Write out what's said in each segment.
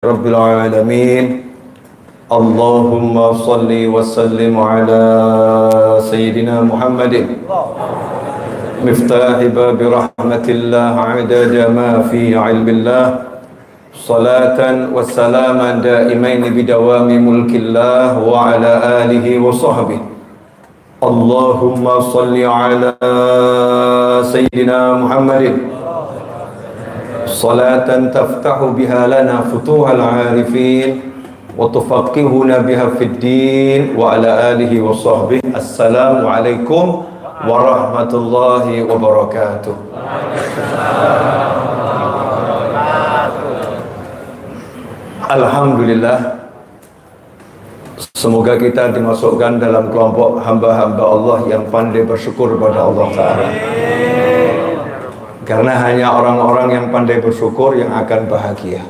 Rabbil alamin. Allahumma salli wa sallim ala Sayyidina Muhammadin miftahi babi rahmatillah adada ma fi ilmillah salatan wa salaman daimain bidawami mulkillah wa ala alihi wa sahbihi. Allahumma salli ala Sayyidina Muhammadin salatan taftahu biha lana futuhal arifin wa tufaqqihuna biha fid din wa ala alihi wa sahbihi. Assalamu alaikum warahmatullahi wabarakatuh. Alhamdulillah, semoga kita dimasukkan dalam kelompok hamba-hamba Allah yang pandai bersyukur pada Allah Ta'ala. Karena hanya orang-orang yang pandai bersyukur yang akan bahagia.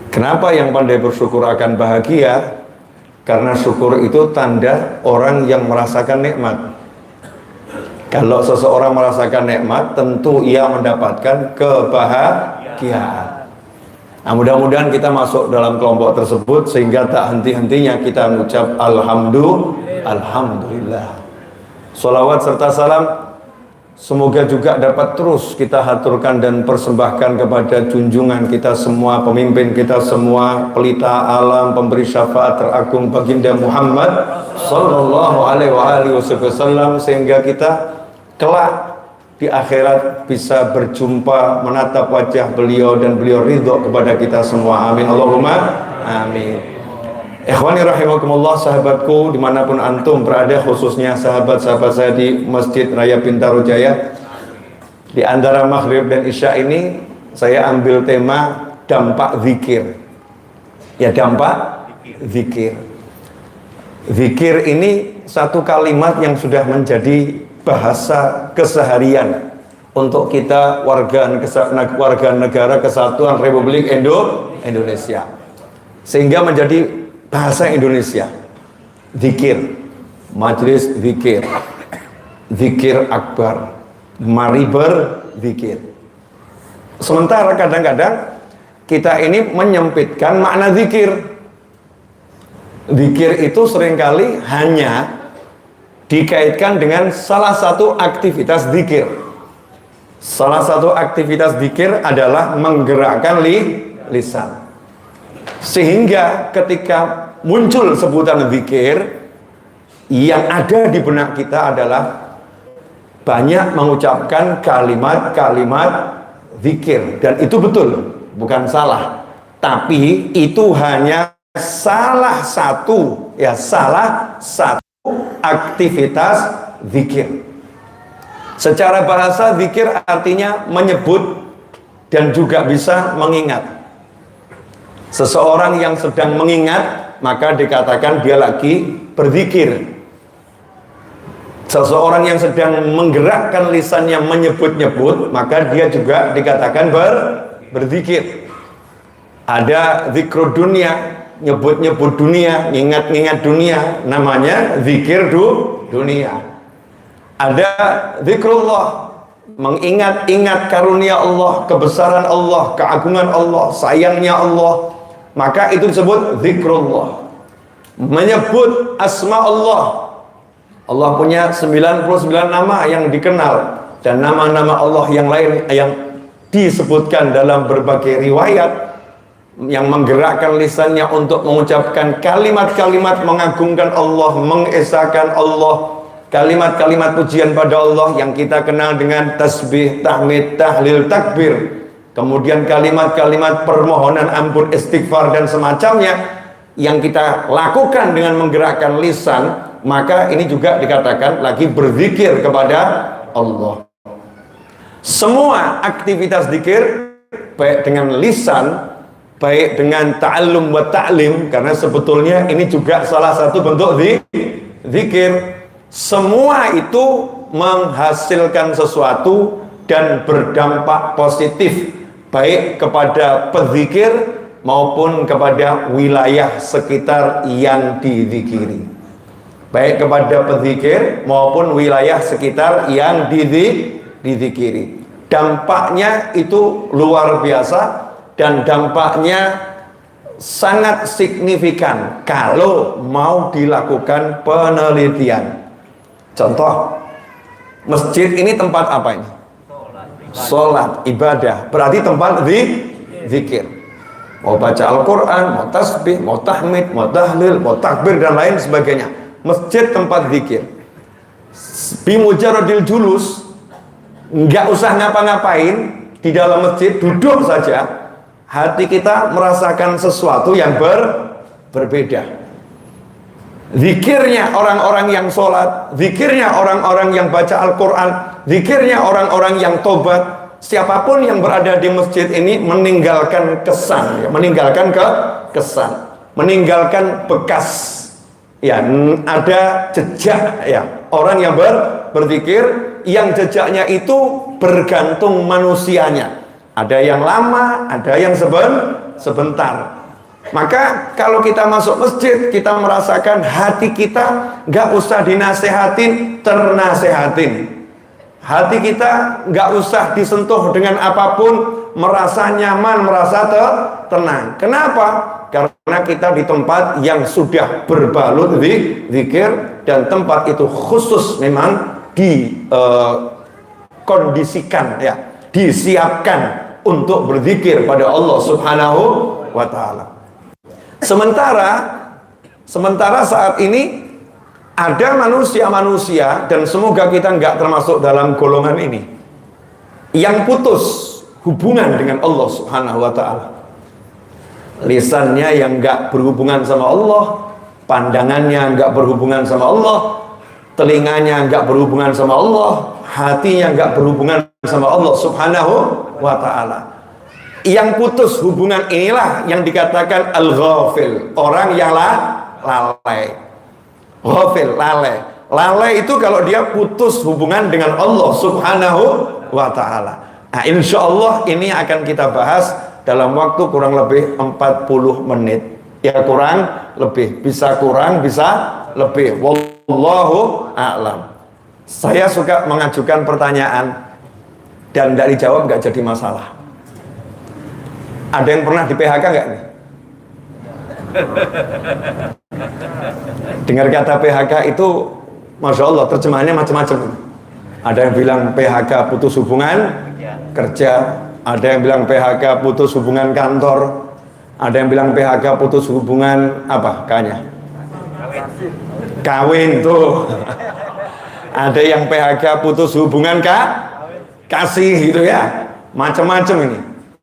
Kenapa yang pandai bersyukur akan bahagia? Karena syukur itu tanda orang yang merasakan nikmat. Kalau seseorang merasakan nikmat, tentu ia mendapatkan kebahagiaan. Nah, mudah-mudahan kita masuk dalam kelompok tersebut sehingga tak henti-hentinya kita mengucap Alhamdulillah. Salawat serta salam semoga juga dapat terus kita haturkan dan persembahkan kepada junjungan kita semua, pemimpin kita semua, pelita alam, pemberi syafaat teragung baginda Muhammad sallallahu alaihi wasallam, sehingga kita kelak di akhirat bisa berjumpa, menatap wajah beliau dan beliau ridho kepada kita semua. Amin Allahumma amin. Ikhwani rahimakumullah, sahabatku dimanapun antum berada, khususnya sahabat-sahabat saya di Masjid Raya Bintaro Jaya. Di antara maghrib dan isya ini saya ambil tema dampak zikir. Ya, dampak zikir. Zikir ini satu kalimat yang sudah menjadi bahasa keseharian untuk kita warga negara Kesatuan Republik Indonesia, sehingga menjadi bahasa Indonesia. Zikir, majlis zikir, zikir akbar, mari berzikir. Sementara kadang-kadang kita ini menyempitkan makna zikir. Zikir itu seringkali hanya dikaitkan dengan salah satu aktivitas zikir. Salah satu aktivitas zikir adalah menggerakkan lisan. Sehingga ketika muncul sebutan zikir, yang ada di benak kita adalah banyak mengucapkan kalimat-kalimat zikir. Dan itu betul, bukan salah. Tapi itu hanya salah satu aktivitas zikir. Secara bahasa, zikir artinya menyebut dan juga bisa mengingat. Seseorang yang sedang mengingat, maka dikatakan dia lagi berzikir. Seseorang yang sedang menggerakkan lisannya menyebut-nyebut, maka dia juga dikatakan berzikir. Ada zikrud dunia, nyebut-nyebut dunia, ngingat-ngingat dunia, namanya zikir dunia. Ada zikrullah, mengingat-ingat karunia Allah, kebesaran Allah, keagungan Allah, sayangnya Allah, maka itu disebut zikrullah. Menyebut asma Allah. Allah punya 99 nama yang dikenal, dan nama-nama Allah yang lain yang disebutkan dalam berbagai riwayat, yang menggerakkan lisannya untuk mengucapkan kalimat-kalimat mengagungkan Allah, mengesahkan Allah, kalimat-kalimat pujian pada Allah yang kita kenal dengan tasbih, tahmid, tahlil, takbir. Kemudian kalimat-kalimat permohonan ampun, istighfar dan semacamnya yang kita lakukan dengan menggerakkan lisan, maka ini juga dikatakan lagi berzikir kepada Allah. Semua aktivitas zikir, baik dengan lisan, baik dengan ta'allum wa ta'lim, karena sebetulnya ini juga salah satu bentuk zikir. Semua itu menghasilkan sesuatu dan berdampak positif, baik kepada pezikir maupun kepada wilayah sekitar yang dizikiri. Baik kepada pezikir maupun wilayah sekitar yang dizikiri. Dampaknya itu luar biasa dan dampaknya sangat signifikan kalau mau dilakukan penelitian. Contoh, masjid ini tempat apa ini? Sholat, ibadah, berarti tempat zikir. Mau baca Al-Quran, mau tasbih, mau tahmid, mau tahlil, mau takbir dan lain sebagainya. Masjid tempat zikir. Bimujaradil julus, nggak usah ngapa-ngapain di dalam masjid, duduk saja, hati kita merasakan sesuatu yang berbeda. Zikirnya orang-orang yang sholat, zikirnya orang-orang yang baca Al-Quran, zikirnya orang-orang yang tobat. Siapapun yang berada di masjid ini meninggalkan kesan, ya, meninggalkan kesan, meninggalkan bekas, ya, ada jejak, ya, orang yang berzikir, yang jejaknya itu bergantung manusianya. Ada yang lama, ada yang sebentar. Maka kalau kita masuk masjid, kita merasakan hati kita nggak usah dinasehatin, ternasehatin. Hati kita nggak usah disentuh dengan apapun, merasa nyaman, merasa tenang. Kenapa? Karena kita di tempat yang sudah berbalut zikir, dan tempat itu khusus memang dikondisikan, ya, disiapkan untuk berzikir pada Allah Subhanahu wa Ta'ala. Sementara saat ini ada manusia-manusia, dan semoga kita nggak termasuk dalam golongan ini, yang putus hubungan dengan Allah Subhanahu wa Ta'ala. Lisannya yang nggak berhubungan sama Allah, pandangannya nggak berhubungan sama Allah, telinganya nggak berhubungan sama Allah, hatinya nggak berhubungan sama Allah Subhanahu wa Ta'ala. Yang putus hubungan inilah yang dikatakan al-ghafil, orang yang lalai. Ghafil, lalai. Lalai itu kalau dia putus hubungan dengan Allah Subhanahu wa Ta'ala. Nah, insya Allah ini akan kita bahas dalam waktu kurang lebih 40 menit. Ya, kurang lebih, bisa kurang, bisa lebih. Wallahu a'lam. Saya suka mengajukan pertanyaan dan tidak dijawab nggak jadi masalah. Ada yang pernah di PHK nggak nih? Dengar kata PHK itu, Masya Allah, terjemahannya macam-macam. Ada yang bilang PHK putus hubungan kerja, ada yang bilang PHK putus hubungan kantor, ada yang bilang PHK putus hubungan apa kayaknya? Kawin tuh. Ada yang PHK putus hubungan kasih gitu ya. Macam-macam ini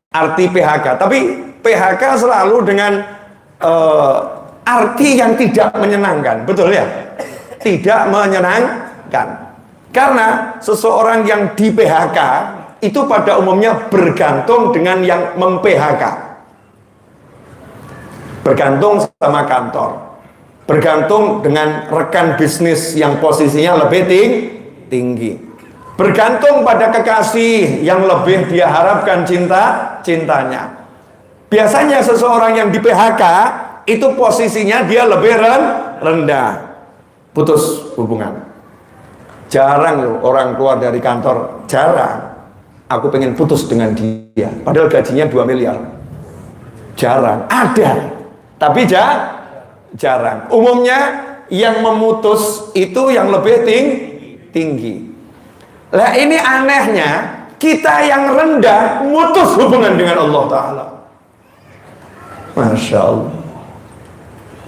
arti PHK. Tapi PHK selalu dengan arti yang tidak menyenangkan, betul ya? Tidak menyenangkan. Karena seseorang yang di PHK itu pada umumnya bergantung dengan yang mem-PHK. Bergantung sama kantor, bergantung dengan rekan bisnis yang posisinya lebih tinggi, bergantung pada kekasih yang lebih dia harapkan cintanya. Biasanya seseorang yang di PHK itu posisinya dia lebih rendah, putus hubungan. Jarang loh orang keluar dari kantor, jarang. Aku pengen putus dengan dia, padahal gajinya 2 miliar. Jarang, ada, tapi jarang. Umumnya yang memutus itu yang lebih tinggi. Lah ini anehnya, kita yang rendah mutus hubungan dengan Allah Ta'ala. Masya Allah.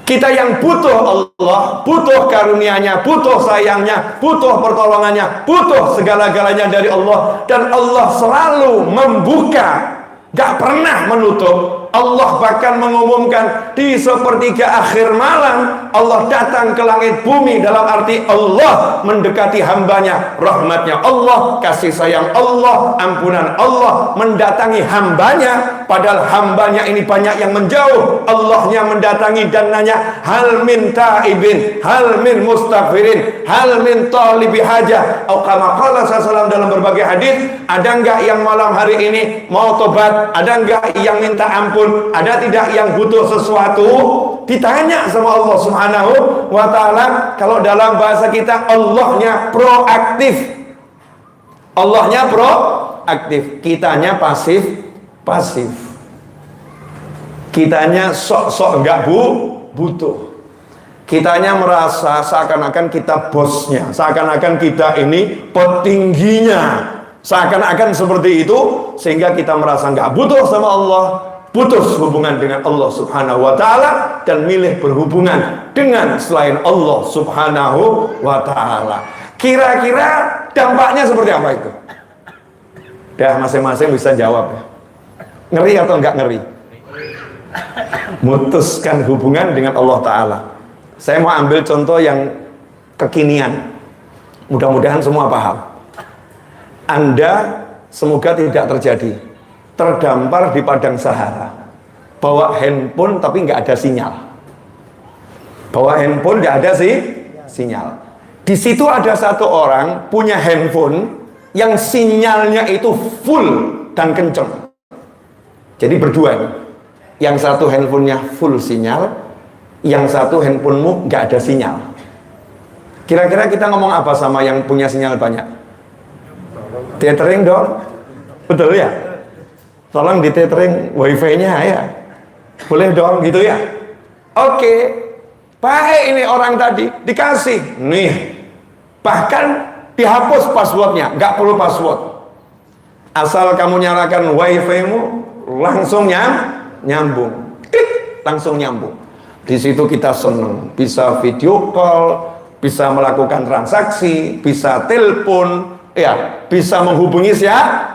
Kita yang butuh Allah, butuh karunia-Nya, butuh sayangnya, butuh pertolongannya, butuh segala-galanya dari Allah. Dan Allah selalu membuka, gak pernah menutup. Allah bahkan mengumumkan di sepertiga akhir malam Allah datang ke langit bumi, dalam arti Allah mendekati hambanya, rahmatnya Allah, kasih sayang Allah, ampunan Allah mendatangi hambanya. Padahal hambanya ini banyak yang menjauh, Allahnya mendatangi dan nanya, hal min taibin, hal min mustaghfirin, hal min talibi hajah. Atau kama qala sallallahu dalam berbagai hadis, ada enggak yang malam hari ini mau tobat? Ada enggak yang minta ampun? Ada tidak yang butuh sesuatu? Ditanya sama Allah Subhanahu wa Ta'ala. Kalau dalam bahasa kita, Allahnya proaktif, Allahnya proaktif, kitanya pasif. Kitanya sok-sok nggak butuh. Kitanya merasa seakan-akan kita bosnya, seakan-akan kita ini petingginya, seakan-akan seperti itu, sehingga kita merasa nggak butuh sama Allah, putus hubungan dengan Allah Subhanahu wa Ta'ala, dan milih berhubungan dengan selain Allah Subhanahu wa Ta'ala. Kira-kira dampaknya seperti apa itu? Ya, masing-masing bisa jawab ya. Ngeri atau nggak ngeri? Mutuskan hubungan dengan Allah Ta'ala. Saya mau ambil contoh yang kekinian, mudah-mudahan semua paham. Anda semoga tidak terjadi terdampar di padang Sahara, bawa handphone tapi nggak ada sinyal. Bawa handphone nggak ada sinyal. Di situ ada satu orang punya handphone yang sinyalnya itu full dan kenceng. Jadi berdua nih. Yang satu handphonenya full sinyal, yang satu handphonemu nggak ada sinyal. Kira-kira kita ngomong apa sama yang punya sinyal banyak? Tethering dong, betul ya? Tolong di tethering wifi-nya ya, boleh dong gitu ya? Oke, baik, ini orang tadi dikasih nih, bahkan dihapus passwordnya, nggak perlu password, asal kamu nyalakan wifi-mu langsung nyambung, klik langsung nyambung. Di situ kita seneng, bisa video call, bisa melakukan transaksi, bisa telepon, ya, bisa menghubungi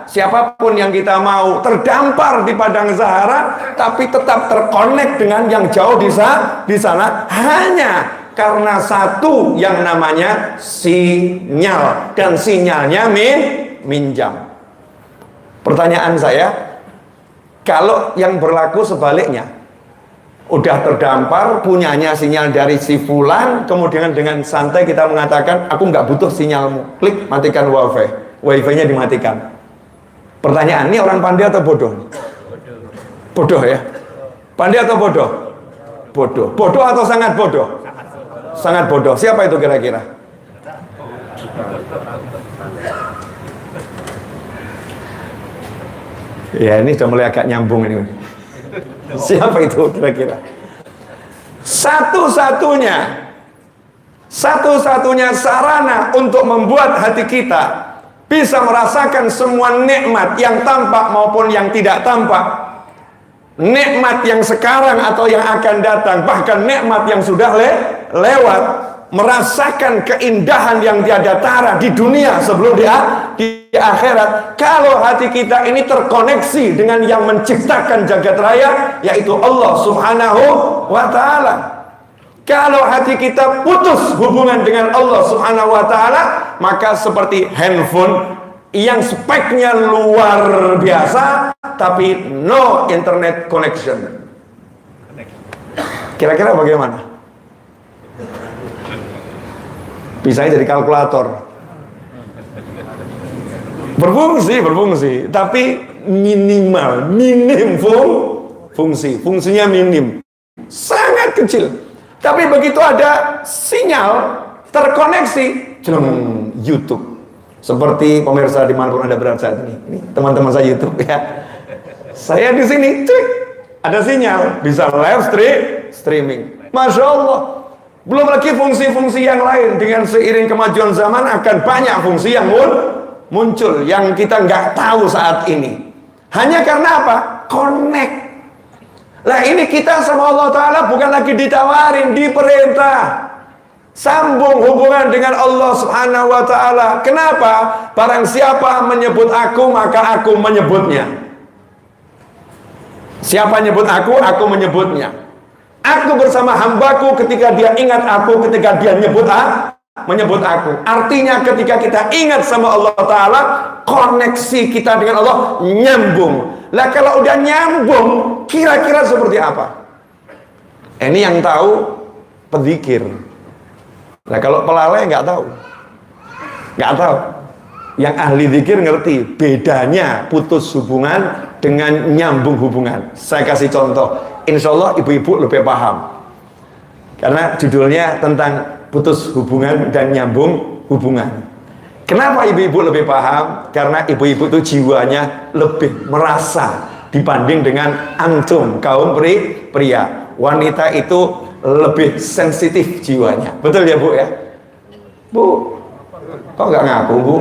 siapapun yang kita mau. Terdampar di padang Sahara, tapi tetap terkonek dengan yang jauh di sana, hanya karena satu yang namanya sinyal, dan sinyalnya minjam. Pertanyaan saya, kalau yang berlaku sebaliknya, udah terdampar, punyanya sinyal dari si fulan, kemudian dengan santai kita mengatakan, aku nggak butuh sinyalmu, klik matikan wifi-nya dimatikan. Pertanyaan, ini orang pandai atau bodoh? Bodoh ya? Pandai atau bodoh? Bodoh. Bodoh atau sangat bodoh? Sangat bodoh. Siapa itu kira-kira? Ya, ini sudah mulai agak nyambung ini. Siapa itu kira-kira? Satu-satunya sarana untuk membuat hati kita bisa merasakan semua nikmat yang tampak maupun yang tidak tampak, nikmat yang sekarang atau yang akan datang, bahkan nikmat yang sudah lewat, merasakan keindahan yang tiada tara di dunia sebelum di akhirat. Kalau hati kita ini terkoneksi dengan yang menciptakan jagat raya, yaitu Allah Subhanahu wa Ta'ala. Kalau hati kita putus hubungan dengan Allah Subhanahu wa Ta'ala, maka seperti handphone yang speknya luar biasa tapi no internet connection. Kira-kira bagaimana? Bisa jadi kalkulator, berfungsi, tapi minim fungsinya minim, sangat kecil. Tapi begitu ada sinyal terkoneksi, YouTube. Seperti pemirsa dimanapun Anda berada saat ini teman-teman saya YouTube ya. Saya di sini, cek, ada sinyal, bisa live streaming. Masya Allah. Belum lagi fungsi-fungsi yang lain. Dengan seiring kemajuan zaman akan banyak fungsi yang muncul yang kita nggak tahu saat ini. Hanya karena apa? Connect. Nah, ini kita sama Allah Ta'ala bukan lagi ditawarin, diperintah. Sambung hubungan dengan Allah Subhanahu wa Ta'ala. Kenapa? Barang siapa menyebut aku, maka aku menyebutnya. Siapa menyebut aku menyebutnya. Aku bersama hambaku ketika dia ingat aku, ketika dia menyebut aku. Artinya ketika kita ingat sama Allah Ta'ala, koneksi kita dengan Allah nyambung. Lah kalau udah nyambung, kira-kira seperti apa? Ini yang tahu pedzikir. Nah kalau pelalai nggak tahu. Yang ahli zikir ngerti bedanya putus hubungan dengan nyambung hubungan. Saya kasih contoh, insya Allah ibu-ibu lebih paham, karena judulnya tentang putus hubungan dan nyambung hubungan. Kenapa ibu-ibu lebih paham? Karena ibu-ibu itu jiwanya lebih merasa dibanding dengan antum kaum pria. Wanita itu lebih sensitif jiwanya. Betul ya Bu ya? Bu, kok nggak ngaku Bu?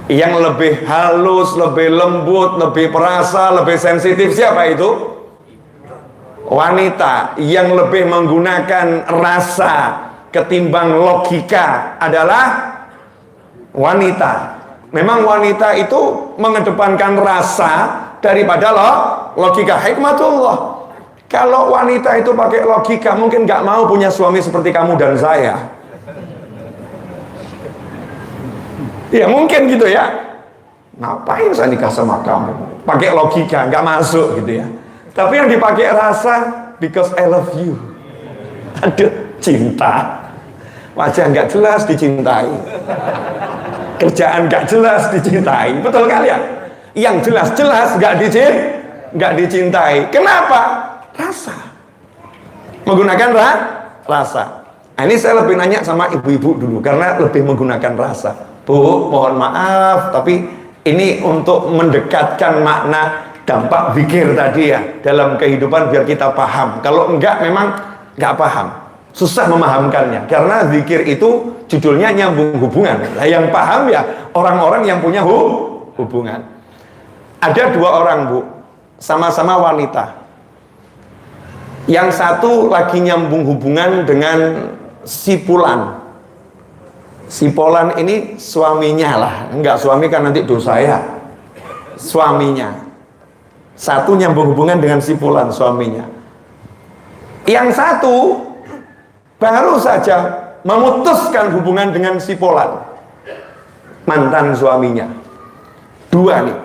Yang lebih halus, lebih lembut, lebih perasa, lebih sensitif siapa itu? Wanita. Yang lebih menggunakan rasa ketimbang logika adalah wanita. Memang wanita itu mengedepankan rasa daripada logika. Hikmatullah. Kalau wanita itu pakai logika, mungkin nggak mau punya suami seperti kamu dan saya. Ya mungkin gitu ya. Ngapain saya nikah sama kamu? Pakai logika, nggak masuk gitu ya. Tapi yang dipakai rasa, because I love you. Aduh, cinta. Wajah nggak jelas dicintai. Kerjaan nggak jelas dicintai. Betul kalian? Yang jelas-jelas nggak dicintai. Kenapa? Rasa. Menggunakan rasa. Nah, ini saya lebih nanya sama ibu-ibu dulu karena lebih menggunakan rasa. Bu, mohon maaf, tapi ini untuk mendekatkan makna dampak zikir tadi ya dalam kehidupan biar kita paham. Kalau enggak memang enggak paham. Susah memahamkannya karena zikir itu judulnya nyambung hubungan. Nah, yang paham ya orang-orang yang punya hubungan. Ada dua orang Bu, sama-sama wanita. Yang satu lagi nyambung hubungan dengan si Fulan. Si Fulan ini suaminya lah, enggak suami kan nanti dosa ya. Suaminya. Satu nyambung hubungan dengan si Fulan, suaminya. Yang satu baru saja memutuskan hubungan dengan si Fulan, mantan suaminya. Dua nih,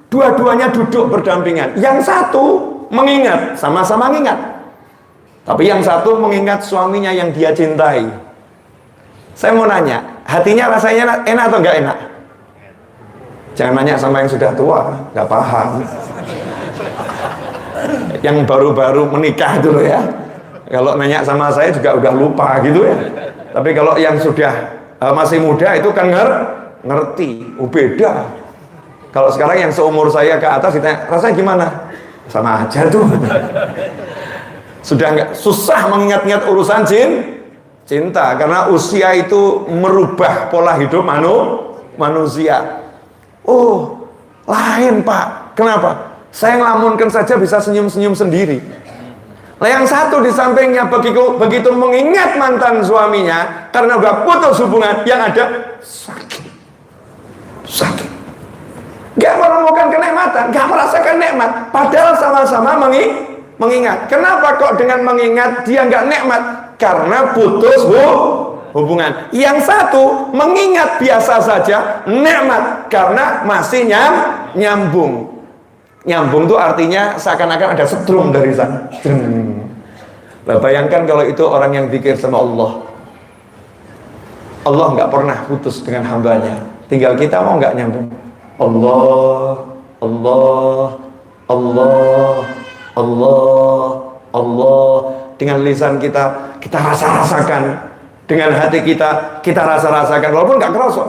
dua-duanya duduk berdampingan. Yang satu mengingat, sama-sama mengingat. Tapi yang satu mengingat suaminya yang dia cintai. Saya mau nanya, hatinya rasanya enak atau enggak enak? Jangan nanya sama yang sudah tua, nggak paham. Yang baru-baru menikah dulu ya. Kalau nanya sama saya juga udah lupa gitu ya. Tapi kalau yang sudah masih muda itu kan ngerti, beda. Kalau sekarang yang seumur saya ke atas ditanya, rasanya gimana? Sama aja tuh. Sudah nggak susah mengingat-ingat urusan cinta karena usia itu merubah pola hidup manusia. Oh, lain Pak. Kenapa? Saya ngelamunkan saja bisa senyum-senyum sendiri. Nah, yang satu di sampingnya begitu mengingat mantan suaminya karena udah putus hubungan, yang ada sakit. Gak menemukan kenikmatan, gak merasakan nikmat, padahal sama-sama mengingat. Kenapa kok dengan mengingat dia gak nikmat? Karena putus hubungan. Yang satu mengingat biasa saja, nikmat karena masih nyambung. Nyambung itu artinya seakan-akan ada setrum dari sana. Nah, bayangkan kalau itu orang yang zikir sama Allah. Allah nggak pernah putus dengan hambanya. Tinggal kita mau nggak nyambung. Allah, Allah, Allah, Allah, Allah. Dengan lisan kita rasa-rasakan. Dengan hati kita rasa-rasakan. Walaupun nggak kerasa.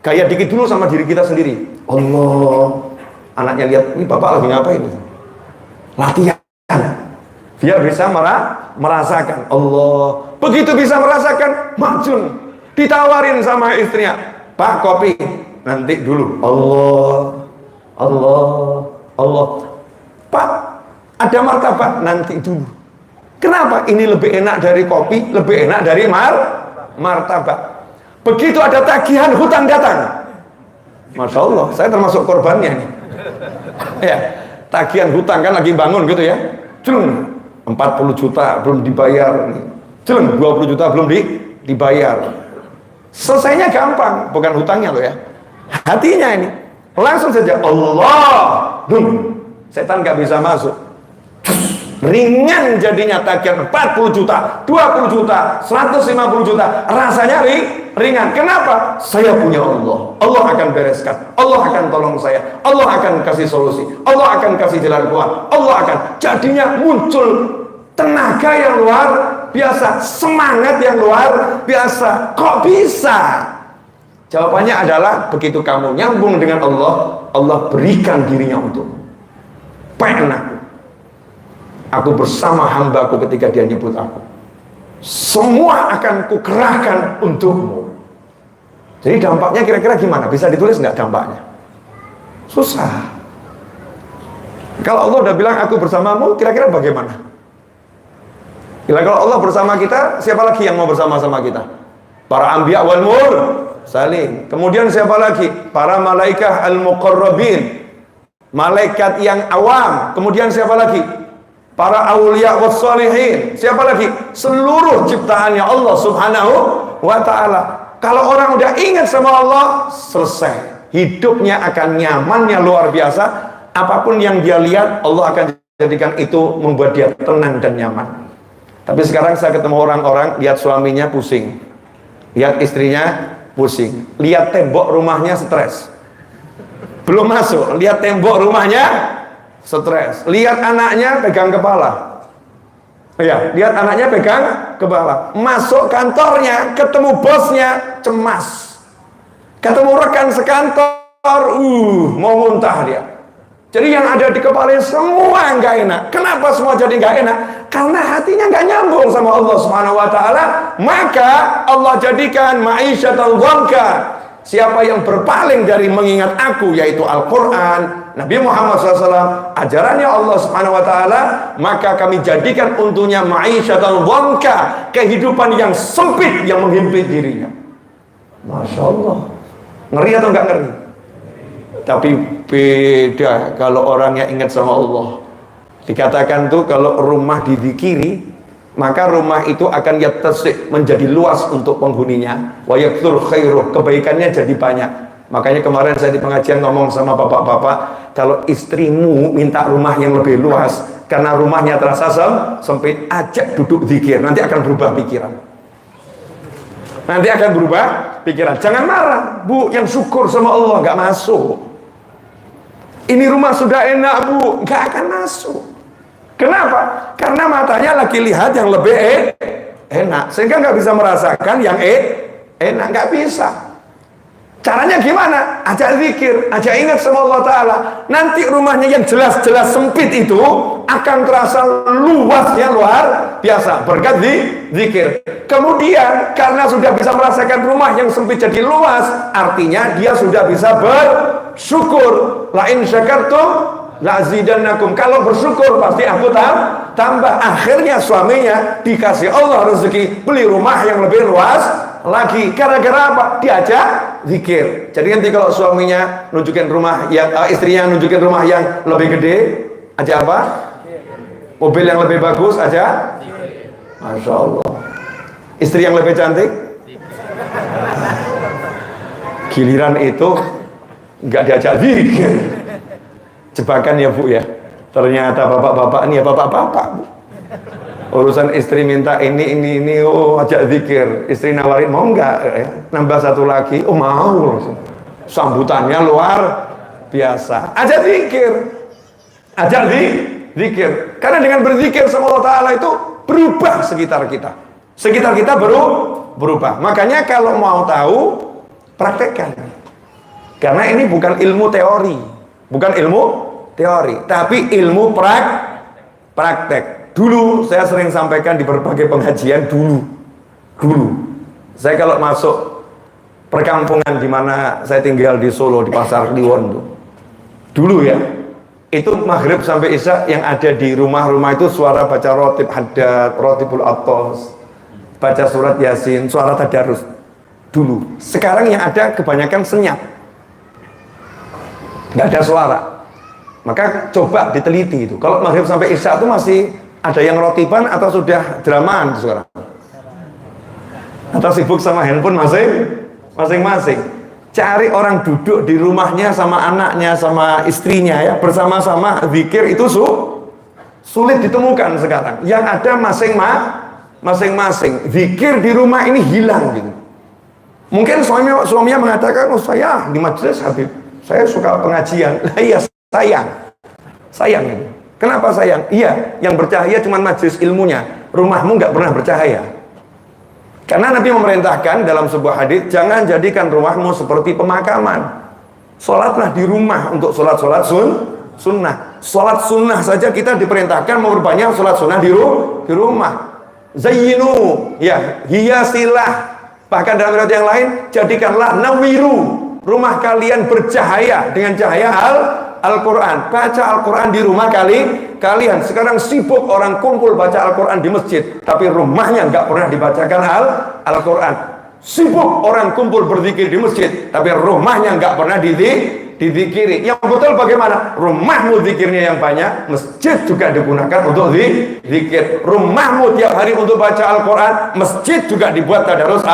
Gaya dikit dulu sama diri kita sendiri. Allah. Anaknya lihat, ini bapak lagi ngapain? Latihan. Biar bisa merasakan. Allah. Begitu bisa merasakan, majun. Ditawarin sama istrinya. Pak, kopi. Nanti dulu. Allah. Allah. Allah. Pak, ada martabak. Nanti dulu. Kenapa? Ini lebih enak dari kopi, lebih enak dari martabak. Begitu ada tagihan hutang datang. Masya Allah, saya termasuk korbannya nih. Ya, tagihan hutang kan lagi bangun gitu ya. Jeleng, 40 juta belum dibayar. Jeleng, 20 juta belum dibayar. Selesainya gampang, bukan hutangnya loh ya. Hatinya ini langsung saja Allah. Setan nggak bisa masuk. Ringan jadinya tagihan 40 juta, 20 juta, 150 juta. Rasanya ringan. Kenapa? Saya punya Allah. Allah akan bereskan. Allah akan tolong saya. Allah akan kasih solusi. Allah akan kasih jalan keluar. Allah akan. Jadinya muncul tenaga yang luar biasa, semangat yang luar biasa. Kok bisa? Jawabannya adalah begitu kamu nyambung dengan Allah, Allah berikan dirinya untukmu. Penakku, aku bersama hambaku ketika dia nyebut aku. Semua akan kukerahkan untukmu. Jadi dampaknya kira-kira gimana? Bisa ditulis nggak dampaknya? Susah. Kalau Allah udah bilang aku bersamamu, kira-kira bagaimana? Kalau Allah bersama kita, siapa lagi yang mau bersama-sama kita? Para anbiya wal mursalin. Kemudian siapa lagi? Para malaikat al-muqarrabin, malaikat yang awam. Kemudian siapa lagi? Para awliya was salihin. Siapa lagi? Seluruh ciptaannya Allah Subhanahu wa ta'ala. Kalau orang udah ingat sama Allah, selesai. Hidupnya akan nyamannya luar biasa. Apapun yang dia lihat, Allah akan jadikan itu membuat dia tenang dan nyaman. Tapi sekarang saya ketemu orang-orang, lihat suaminya pusing, lihat istrinya pusing, lihat tembok rumahnya stres, belum masuk, lihat tembok rumahnya stres, lihat anaknya pegang kepala, ya, lihat anaknya pegang kepala, masuk kantornya, ketemu bosnya cemas, ketemu rekan sekantor, mau muntah dia. Jadi yang ada di kepalanya semua nggak enak. Kenapa semua jadi nggak enak? Karena hatinya nggak nyambung sama Allah Subhanahu Wa Taala. Maka Allah jadikan ma'isyatan dhanka. Siapa yang berpaling dari mengingat aku, yaitu Al-Quran, Nabi Muhammad SAW, ajarannya Allah Subhanahu Wa Taala, maka kami jadikan untuknya ma'isyatan dhanka, kehidupan yang sempit yang menghimpit dirinya. Masya Allah. Ngeri atau nggak ngeri? Tapi beda kalau orangnya ingat sama Allah. Dikatakan tuh kalau rumah dizikiri, maka rumah itu akan yatasik, menjadi luas untuk penghuninya. Wa yakthur khairuh, kebaikannya jadi banyak. Makanya kemarin saya di pengajian ngomong sama bapak-bapak, kalau istrimu minta rumah yang lebih luas karena rumahnya terasa sempit, ajak duduk zikir, nanti akan berubah pikiran. Nanti akan berubah pikiran. Jangan marah, Bu, yang syukur sama Allah nggak masuk. Ini rumah sudah enak, Bu, nggak akan masuk. Kenapa? Karena matanya lagi lihat yang lebih enak, sehingga nggak bisa merasakan yang enak, nggak bisa. Caranya gimana? Ajak zikir, ajak ingat sama Allah Ta'ala. Nanti rumahnya yang jelas-jelas sempit itu akan terasa luasnya luar biasa berkat zikir. Kemudian karena sudah bisa merasakan rumah yang sempit jadi luas, artinya dia sudah bisa bersyukur. La in syakartum la azidannakum. Kalau bersyukur pasti aku tambah. Akhirnya suaminya dikasih Allah rezeki beli rumah yang lebih luas lagi. Gara-gara apa? Diajak zikir. Jadi nanti kalau suaminya nunjukin rumah yang istrinya nunjukin rumah yang lebih gede, aja apa? Mobil yang lebih bagus aja. Masya Allah. Istri yang lebih cantik. Giliran itu nggak diajak zikir. Jebakan ya Bu ya. Ternyata bapak-bapak ini ya bapak-bapak Bu. Urusan istri minta ini oh ajak zikir. Istri nawarin mau nggak ya? Nambah satu lagi, oh mau langsung. Sambutannya luar biasa. Ajak zikir. Ajak zikir. Karena dengan berzikir sama Allah Ta'ala itu berubah sekitar kita. Sekitar kita berubah. Makanya kalau mau tahu, praktekkan. Karena ini bukan ilmu teori, tapi ilmu praktek. Dulu saya sering sampaikan di berbagai pengajian dulu. Saya kalau masuk perkampungan di mana saya tinggal di Solo di Pasar Kliwon tuh. Dulu ya, itu maghrib sampai isya yang ada di rumah-rumah itu suara baca rotib haddad, rotibul atos, baca surat yasin, suara tadarus. Dulu. Sekarang yang ada kebanyakan senyap. Nggak ada suara. Maka coba diteliti itu. Kalau maghrib sampai isya itu masih ada yang rotiban atau sudah dramaan sekarang? Atau sibuk sama handphone masing-masing. Cari orang duduk di rumahnya sama anaknya, sama istrinya ya, bersama-sama zikir itu sulit ditemukan sekarang. Yang ada masing-masing. Zikir di rumah ini hilang gitu. Mungkin suaminya mengatakan, oh saya di majelis Habib, saya suka pengajian. Iya, sayang ini. Kenapa sayang? Iya, yang bercahaya cuma majelis ilmunya. Rumahmu nggak pernah bercahaya. Karena Nabi memerintahkan dalam sebuah hadis, jangan jadikan rumahmu seperti pemakaman. Sholatlah di rumah untuk sholat-sholat sunnah. Sholat sunnah saja kita diperintahkan memperbanyak sholat sunnah di rumah. Zayyinu, ya, hiasilah. Bahkan dalam riwayat yang lain, jadikanlah nawiru, rumah kalian bercahaya dengan cahaya Al-Quran. Baca Al-Quran di rumah kalian. Sekarang sibuk orang kumpul baca Al-Quran di masjid, tapi rumahnya nggak pernah dibacakan Al-Quran. Sibuk orang kumpul berzikir di masjid, tapi rumahnya nggak pernah dizikiri. Yang betul bagaimana? Rumahmu zikirnya yang banyak, masjid juga digunakan untuk zikir. Rumahmu tiap hari untuk baca Al-Quran, masjid juga dibuat tadarus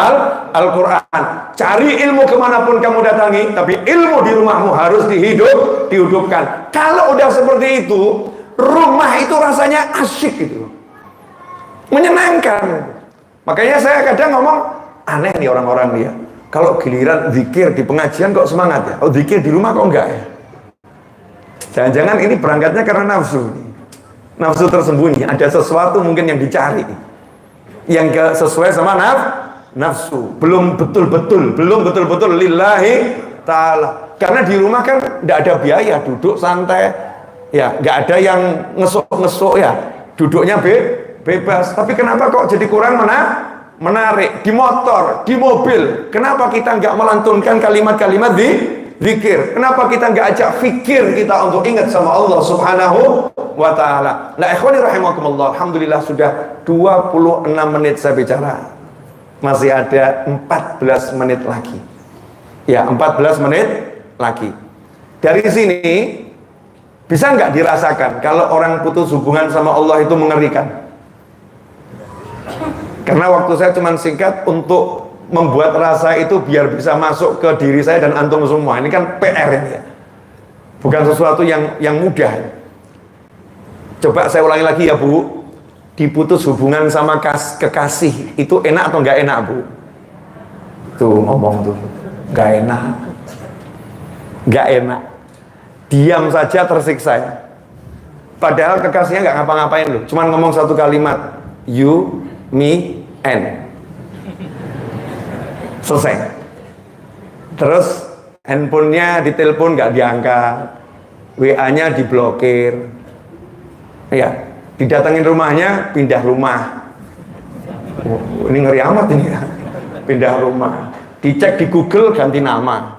Al-Quran. Cari ilmu kemanapun kamu datangi, tapi ilmu di rumahmu harus dihidupkan. Kalau udah seperti itu, rumah itu rasanya asyik gitu, menyenangkan. Makanya saya kadang ngomong, aneh nih orang-orang dia. Kalau giliran zikir di pengajian kok semangat ya? Oh, zikir di rumah kok enggak ya? Jangan-jangan ini berangkatnya karena nafsu. Nafsu tersembunyi, ada sesuatu mungkin yang dicari, yang sesuai sama nafsu. Belum betul-betul lillahi ta'ala. Karena di rumah kan enggak ada biaya, duduk santai. Ya, enggak ada yang ngesuk-ngesuk ya. Duduknya bebas. Tapi kenapa kok jadi kurang menarik? Di motor, di mobil, kenapa kita nggak melantunkan kalimat-kalimat zikir? Kenapa kita nggak ajak fikir kita untuk ingat sama Allah Subhanahu wa ta'ala? Nah, ikhwani rahimakumullah, alhamdulillah sudah 26 menit saya bicara. Masih ada 14 menit lagi. Ya, 14 menit lagi. Dari sini bisa nggak dirasakan kalau orang putus hubungan sama Allah itu mengerikan? Karena waktu saya cuma singkat untuk membuat rasa itu biar bisa masuk ke diri saya dan antum semua. Ini kan PR ya, bukan sesuatu yang mudah. Coba saya ulangi lagi ya Bu, diputus hubungan sama kekasih itu enak atau nggak enak Bu? Tuh ngomong tuh, nggak enak. Diam saja tersiksa ya. Padahal kekasihnya nggak ngapa-ngapain loh, cuma ngomong satu kalimat, you, me, and. Selesai. Terus handphonenya ditelepon nggak diangkat, WA-nya diblokir, ya, didatengin rumahnya pindah rumah. Oh, ini ngeri amat ini ya, pindah rumah. Dicek di Google ganti nama,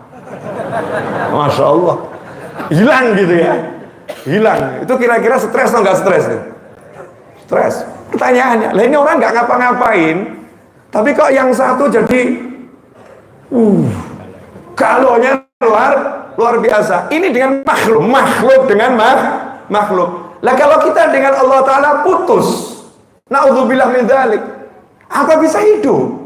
Masya Allah, hilang gitu ya, hilang. Itu kira-kira stres atau nggak stres? Stres. Pertanyaannya, lah ini orang nggak ngapa-ngapain, tapi kok yang satu jadi galonya luar biasa. Ini dengan makhluk dengan makhluk. Lah kalau kita dengan Allah Ta'ala putus, naudzubillah min dzalik, apa bisa hidup?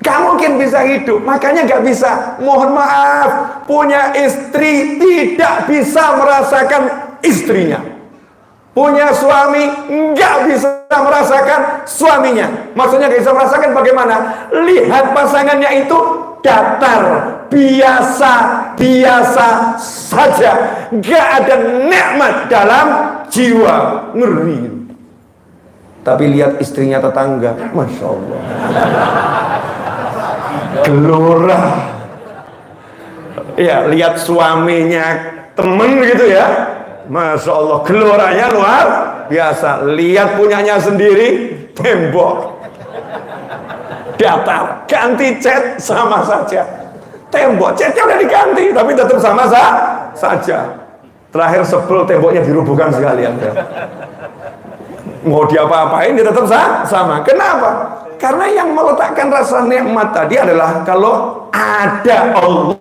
Gak mungkin bisa hidup. Makanya gak bisa, mohon maaf, punya istri tidak bisa merasakan istrinya, punya suami nggak bisa merasakan suaminya. Maksudnya nggak bisa merasakan bagaimana? Lihat pasangannya itu datar, biasa saja, nggak ada nikmat dalam jiwa, ngeri. Tapi lihat istrinya tetangga, Masya Allah, gelora. Ya, lihat suaminya temen gitu ya, Masya Allah, geloranya luar biasa. Lihat punyanya sendiri, tembok, datar, ganti cat sama saja. Tembok, catnya udah diganti, tapi tetap sama saja. Terakhir sebel temboknya dirubuhkan sekalian. Mau diapa-apain dia tetap sama. Kenapa? Karena yang meletakkan rasa nikmat tadi adalah kalau ada Allah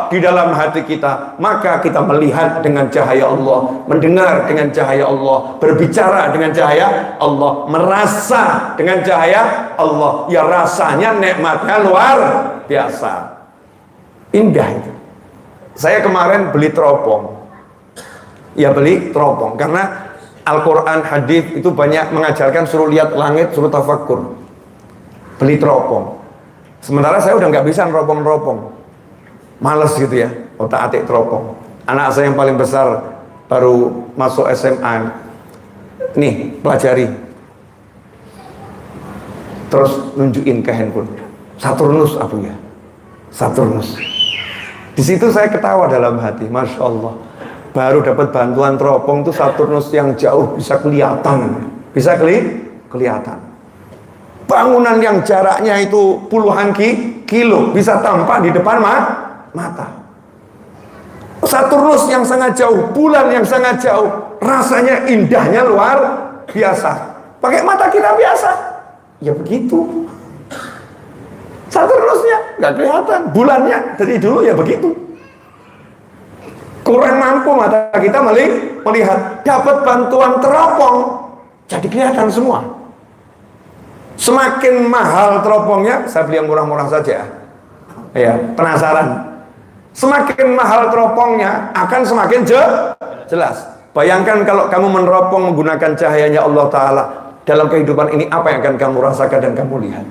di dalam hati kita, maka kita melihat dengan cahaya Allah, mendengar dengan cahaya Allah, berbicara dengan cahaya Allah, merasa dengan cahaya Allah. Ya, rasanya nikmatnya luar biasa, indah itu. Saya kemarin beli teropong. Ya, beli teropong karena Al-Quran, hadis itu banyak mengajarkan suruh lihat langit, suruh tafakkur. Beli teropong. Sementara saya udah nggak bisa neropong-neropong, males gitu ya, otak-atik teropong. Anak saya yang paling besar baru masuk SMA. Nih, pelajari. terus nunjukin ke handphone. Saturnus Abu ya, Saturnus. Di situ saya ketawa dalam hati, Masya Allah. Baru dapat bantuan teropong tuh Saturnus yang jauh bisa kelihatan, bisa kelihatan. Bangunan yang jaraknya itu puluhan kilo bisa tampak di depan mata. Saturnus yang sangat jauh, bulan yang sangat jauh, rasanya indahnya luar biasa. Pakai mata kita biasa, ya begitu. Saturnusnya nggak kelihatan, bulannya dari dulu ya begitu. Kurang mampu mata kita melihat. Dapat bantuan teropong, jadi kelihatan semua. Semakin mahal teropongnya, saya beli yang murah-murah saja. Ya, penasaran. Semakin mahal teropongnya, akan semakin jelas. Bayangkan kalau kamu meneropong menggunakan cahayanya Allah Ta'ala. Dalam kehidupan ini, apa yang akan kamu rasakan dan kamu lihat?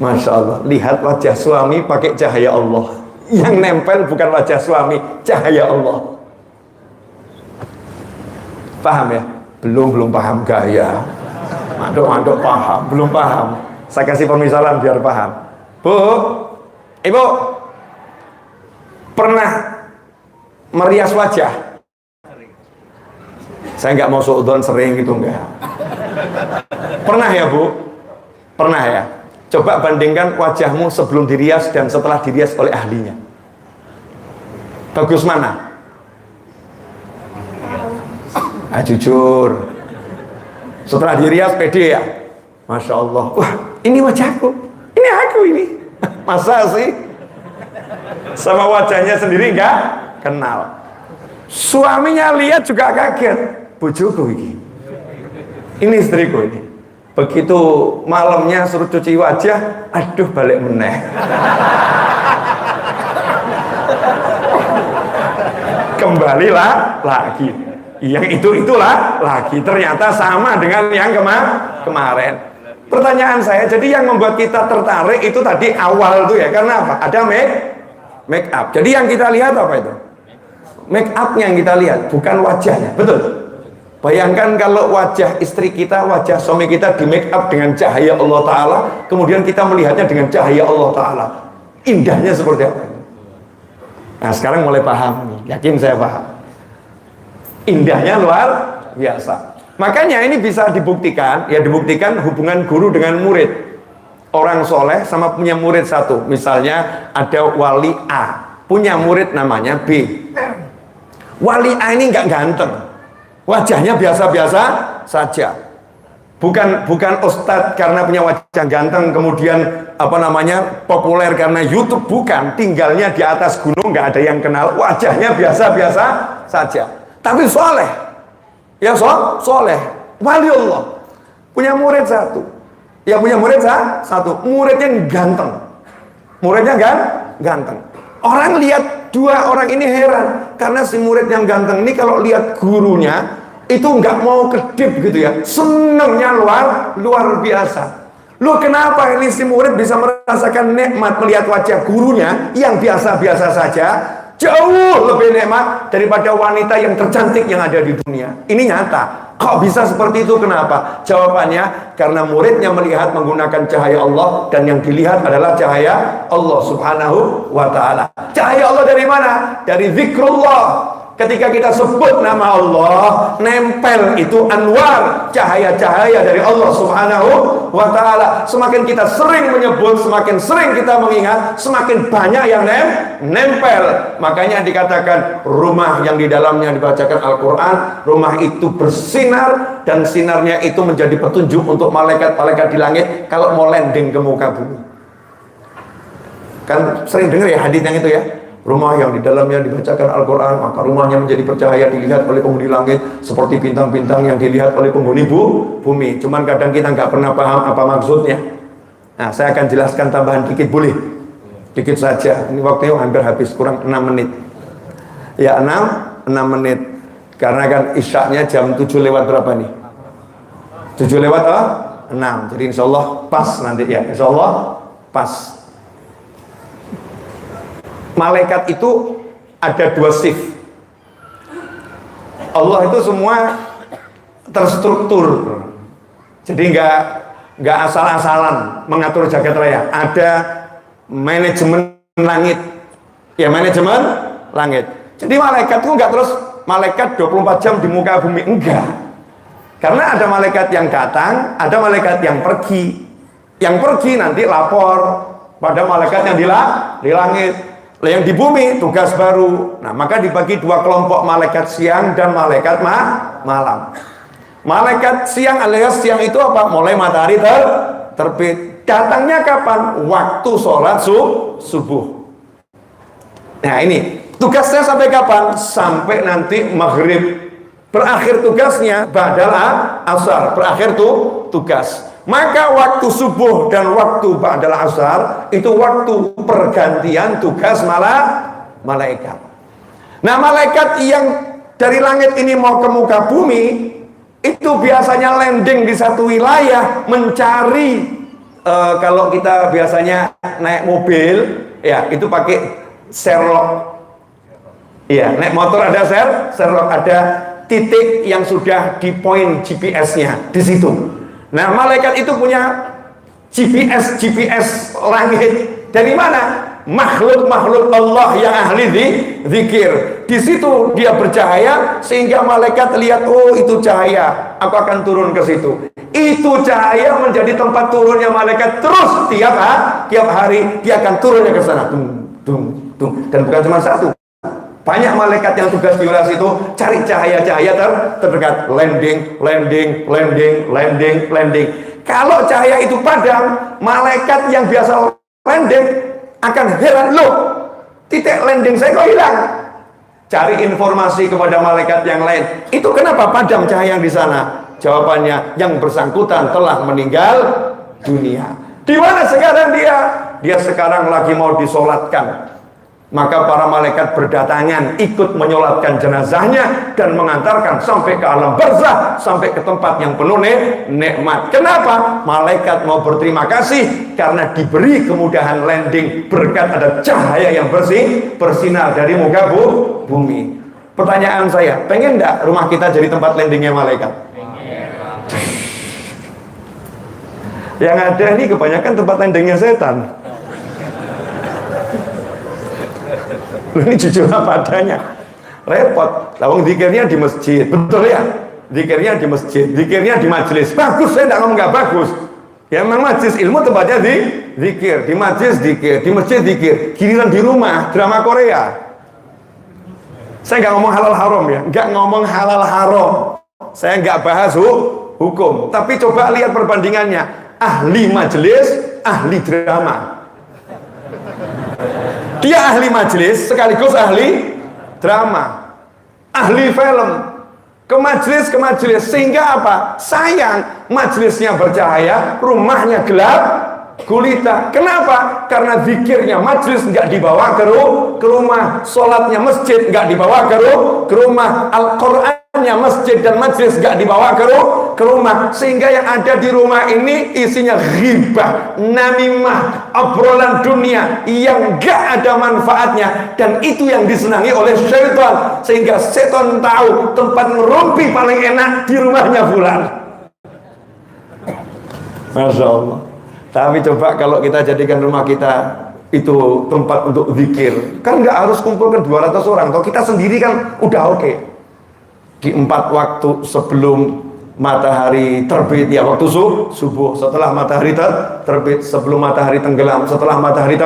Masya Allah, lihat wajah suami pakai cahaya Allah. Yang nempel bukan wajah suami, cahaya Allah. Paham ya? Belum paham gaya. Manduk paham, belum paham. Saya kasih pemisalan biar paham. Bu, Ibu, pernah merias wajah? Saya nggak mau suudzon sering gitu, enggak. Pernah ya Bu? Pernah ya? Coba bandingkan wajahmu sebelum dirias dan setelah dirias oleh ahlinya. Bagus mana? Jujur. Setelah dirias pede ya? Masya Allah. Wah, ini wajahku. Ini aku ini. Masa sih? Sama wajahnya sendiri enggak kenal. Suaminya lihat juga kaget. Bojoku ini. Ini istriku ini. Begitu malamnya suruh cuci wajah, aduh balik meneh. Kembalilah lagi. Yang itulah lagi. Ternyata sama dengan yang kemarin. Pertanyaan saya, jadi yang membuat kita tertarik itu tadi awal tuh ya, karena apa? Ada make up. Jadi yang kita lihat apa itu? Make up-nya yang kita lihat, bukan wajahnya. Betul? Bayangkan kalau wajah istri kita, wajah suami kita di make up dengan cahaya Allah Ta'ala, kemudian kita melihatnya dengan cahaya Allah Ta'ala. Indahnya seperti apa? Nah sekarang mulai paham, yakin saya paham. Indahnya luar biasa. Makanya ini bisa dibuktikan, ya dibuktikan hubungan guru dengan murid. Orang soleh sama punya murid satu. Misalnya ada wali A, punya murid namanya B. Wali A ini nggak ganteng. Wajahnya biasa-biasa saja. Bukan ustadz karena punya wajah ganteng kemudian populer karena YouTube, bukan. Tinggalnya di atas gunung, nggak ada yang kenal. Wajahnya biasa-biasa saja. Tapi soleh. Ya soleh. Wali Allah. Punya murid satu. Ya punya murid satu. Muridnya ganteng. Muridnya ganteng. Orang lihat dua orang ini heran karena si murid yang ganteng ini kalau lihat gurunya itu nggak mau kedip gitu ya, senengnya luar biasa. Loh kenapa ini si murid bisa merasakan nikmat melihat wajah gurunya yang biasa-biasa saja, jauh lebih nikmat daripada wanita yang tercantik yang ada di dunia. Ini nyata. Kok bisa seperti itu? Kenapa? Jawabannya karena muridnya melihat menggunakan cahaya Allah, dan yang dilihat adalah cahaya Allah Subhanahu wa Ta'ala. Cahaya Allah dari mana? Dari zikrullah. Ketika kita sebut nama Allah, nempel itu anwar, cahaya-cahaya dari Allah Subhanahu wa Ta'ala. Semakin kita sering menyebut, semakin sering kita mengingat, semakin banyak yang nempel. Makanya dikatakan rumah yang di dalamnya dibacakan Al-Quran, rumah itu bersinar, dan sinarnya itu menjadi petunjuk untuk malaikat-malaikat di langit kalau mau landing ke muka bumi. Kan sering dengar ya hadits yang itu ya. Rumah yang di dalamnya dibacakan Al-Quran, maka rumahnya menjadi percahaya, dilihat oleh penghuni langit seperti bintang-bintang yang dilihat oleh penghuni bumi. Cuman kadang kita nggak pernah paham apa maksudnya. Nah, saya akan jelaskan tambahan dikit, boleh? Dikit saja. Ini waktunya hampir habis, kurang 6 menit. Ya 6 menit. Karena kan isyaknya jam 7 lewat berapa nih? 7 lewat 6. Jadi insya Allah pas nanti ya. Insya Allah pas. Malaikat itu ada 2 shift. Allah itu semua terstruktur. Jadi nggak asal-asalan mengatur jagat raya. Ada manajemen langit, ya manajemen langit. Jadi malaikat itu nggak terus malaikat 24 jam di muka bumi, enggak. Karena ada malaikat yang datang, ada malaikat yang pergi. Yang pergi nanti lapor pada malaikat yang di langit. Yang di bumi tugas baru. Nah, maka dibagi dua kelompok, malaikat siang dan malaikat malam. Malaikat siang alias siang itu apa? Mulai matahari terbit. Datangnya kapan? Waktu sholat subuh. Nah, ini tugasnya sampai kapan? Sampai nanti maghrib. Berakhir tugasnya ba'dal asar. Berakhir tugas. Maka waktu subuh dan waktu ba'dal asar itu waktu pergantian tugas malaikat. Nah, malaikat yang dari langit ini mau ke muka bumi itu biasanya landing di satu wilayah mencari kalau kita biasanya naik mobil ya itu pakai Sherlock. Iya, naik motor ada Sherlock, ada titik yang sudah di point GPS-nya di situ. Nah, malaikat itu punya GPS langit. Dari mana? Makhluk-makhluk Allah yang ahli zikir. Di situ dia bercahaya sehingga malaikat lihat, oh itu cahaya, aku akan turun ke situ. Itu cahaya menjadi tempat turunnya malaikat terus tiap hari dia akan turunnya ke sana. Dan bukan cuma satu. Banyak malaikat yang tugas di wilayah situ cari cahaya-cahaya terdekat, landing. Kalau cahaya itu padam, malaikat yang biasa landing akan heran, loh, titik landing saya kok hilang. Cari informasi kepada malaikat yang lain. Itu kenapa padam cahaya di sana? Jawabannya, yang bersangkutan telah meninggal dunia. Di mana sekarang dia? Dia sekarang lagi mau disolatkan. Maka para malaikat berdatangan ikut menyolatkan jenazahnya dan mengantarkan sampai ke alam barzah, sampai ke tempat yang penuh nikmat. Kenapa? Malaikat mau berterima kasih karena diberi kemudahan landing berkat ada cahaya yang bersinar dari muka bumi. Pertanyaan saya, pengen enggak rumah kita jadi tempat landingnya malaikat? Yang ada ini kebanyakan tempat landingnya setan. Ini jujur apa adanya, repot. Lawang zikirnya di masjid, betul ya? Zikirnya di masjid, zikirnya di majelis. Bagus, saya tidak ngomong nggak bagus. Ya memang majelis ilmu tempatnya zikir, di majelis zikir, di masjid zikir. Giliran di rumah drama Korea. Saya nggak ngomong halal haram ya, nggak ngomong halal haram. Saya nggak bahas hukum, tapi coba lihat perbandingannya. Ahli majelis, ahli drama. Dia ahli majelis sekaligus ahli drama, ahli film, ke majelis sehingga apa? Sayang, majelisnya bercahaya, rumahnya gelap gulita. Kenapa? Karena zikirnya majelis nggak dibawa ke rumah, sholatnya masjid nggak dibawa ke rumah, Al-Qur'annya masjid dan majelis nggak dibawa ke rumah, sehingga yang ada di rumah ini isinya ghibah, namimah, obrolan dunia yang gak ada manfaatnya, dan itu yang disenangi oleh syaitan, sehingga setan tahu tempat ngerumpi paling enak di rumahnya fulan. Masya Allah. Tapi coba kalau kita jadikan rumah kita itu tempat untuk zikir, kan nggak harus kumpulkan 200 orang, kalau kita sendiri kan udah oke. Di 4 waktu sebelum matahari terbit, ya waktu subuh, setelah matahari terbit, sebelum matahari tenggelam, setelah matahari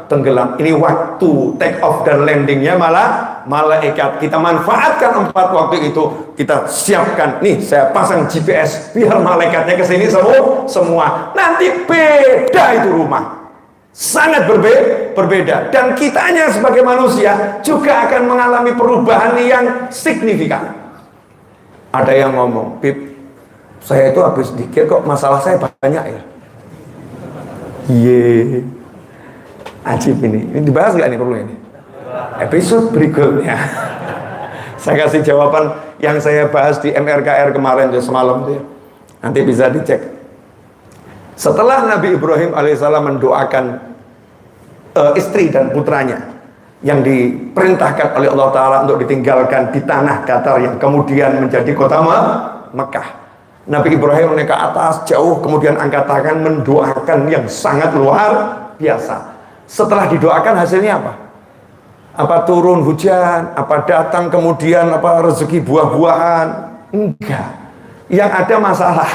tenggelam. Ini waktu take off dan landingnya malah malaikat. Kita manfaatkan 4 waktu itu, kita siapkan. Nih saya pasang GPS biar malaikatnya kesini semua. Nanti beda itu rumah, sangat berbeda. Dan kitanya sebagai manusia juga akan mengalami perubahan yang signifikan. Ada yang ngomong, Pip, saya itu habis dikir kok masalah saya banyak ya. Iya, ajib ini dibahas nggak nih perlu ini? Episode berikutnya saya kasih jawaban yang saya bahas di MRKR kemarin semalam tuh ya. Nanti bisa dicek. Setelah Nabi Ibrahim alaihissalam mendoakan istri dan putranya yang diperintahkan oleh Allah Ta'ala untuk ditinggalkan di tanah datar yang kemudian menjadi kota Mekah. Nabi Ibrahim naik ke atas jauh, kemudian angkat tangan mendoakan yang sangat luar biasa. Setelah didoakan hasilnya apa? Apa turun hujan? Apa datang kemudian apa rezeki buah-buahan? Enggak. Yang ada masalah.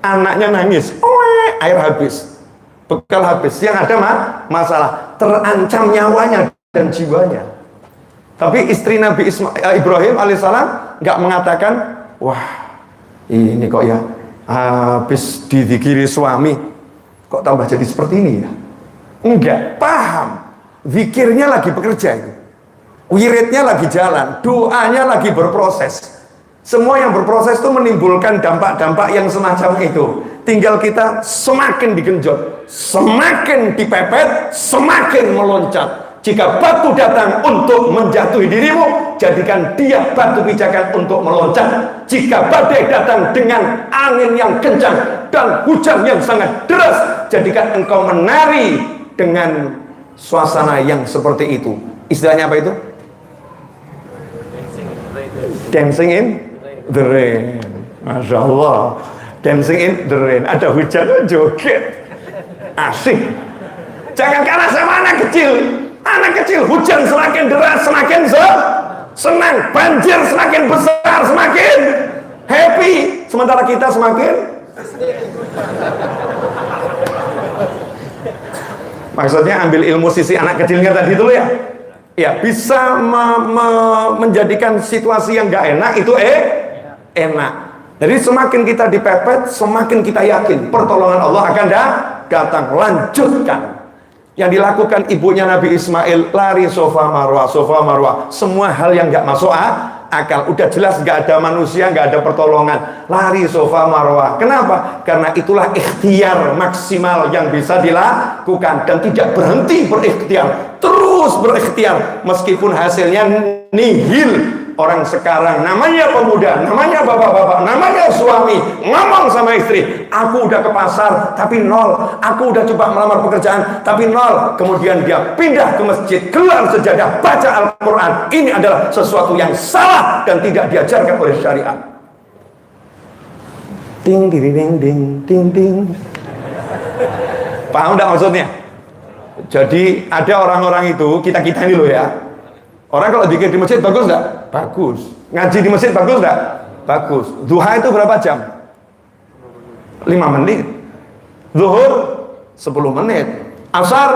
Anaknya nangis, air habis, bekal habis. Yang ada masalah, terancam nyawanya dan jiwanya. Tapi istri Nabi Ibrahim alaihissalam nggak mengatakan, wah ini kok ya habis dizikiri suami kok tambah jadi seperti ini ya. Enggak, paham. Zikirnya lagi bekerja itu. Wiridnya lagi jalan, doanya lagi berproses. Semua yang berproses itu menimbulkan dampak-dampak yang semacam itu. Tinggal kita semakin digenjot, semakin dipepet, semakin meloncat. Jika batu datang untuk menjatuhi dirimu, jadikan dia batu pijakan untuk meloncat. Jika badai datang dengan angin yang kencang dan hujan yang sangat deras, jadikan engkau menari dengan suasana yang seperti itu. Istilahnya apa itu? Dancing in the rain. Masya Allah. Dancing in the rain. Ada hujan, joget. Asik. Jangan karena sama anak kecil. Anak kecil hujan semakin deras semakin senang, banjir semakin besar semakin happy, sementara kita semakin maksudnya ambil ilmu sisi anak kecilnya tadi dulu ya. Ya bisa menjadikan situasi yang gak enak itu enak. Jadi semakin kita dipepet, semakin kita yakin pertolongan Allah akan datang. Lanjutkan. Yang dilakukan ibunya Nabi Ismail, lari sofa marwah, semua hal yang nggak masuk akal. Udah jelas nggak ada manusia, nggak ada pertolongan, lari sofa marwah. Kenapa? Karena itulah ikhtiar maksimal yang bisa dilakukan dan tidak berhenti berikhtiar, terus berikhtiar meskipun hasilnya nihil. Orang sekarang namanya pemuda, namanya bapak-bapak, namanya suami, ngomong sama istri, aku udah ke pasar tapi nol, aku udah coba melamar pekerjaan tapi nol. Kemudian dia pindah ke masjid, gelar sejadah, baca Al-Quran. Ini adalah sesuatu yang salah dan tidak diajarkan oleh syariat. Ting ding ding ding ding ding. Paham enggak maksudnya? Jadi ada orang-orang itu, kita-kita ini loh ya. Orang kalau zikir di masjid bagus enggak? Bagus. Ngaji di masjid bagus enggak? Bagus. Duha itu berapa jam? 5 menit. Zuhur 10 menit. Asar